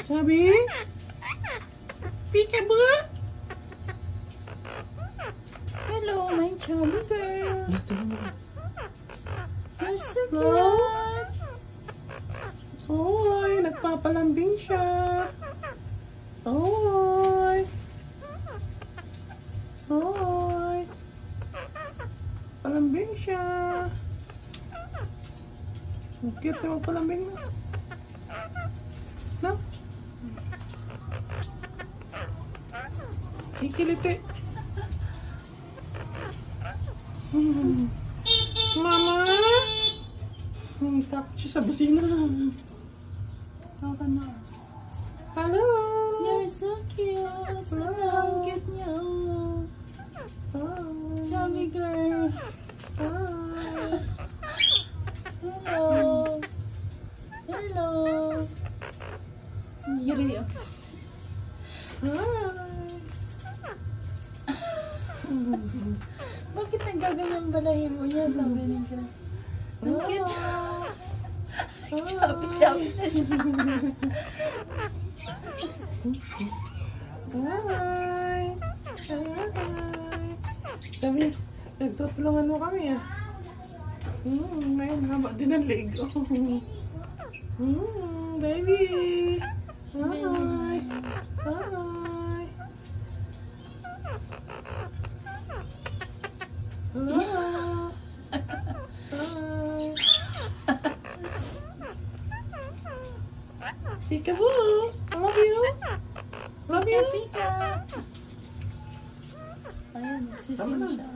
Chubby? Peekaboo? Hello, my chubby girl. You're so Hello? cute. Hoy, nagpapalambing siya. Hoy. Hoy. Palambing siya. Ang cute na magpalambing na. No? Kikiliti. Mama? Takot siya sa busina. Hawakan mo. Hello? You're so cute. Ang cute niya. Hi. Chubby girl. Hi. Hello. Hello. Sendiri ya. Hi. Bakit nagaganyan balahibo niya? Sabi ni Grace. Ang cute. Chubby na siya. Hi. Hi. Kami, nagtutulungan mo kami ah. Ngayon, haba din ang leg. Baby. Hi. Hi. Hello. Hi. Peekaboo. Love you. Love you. Pika. Ayan, sisim siya.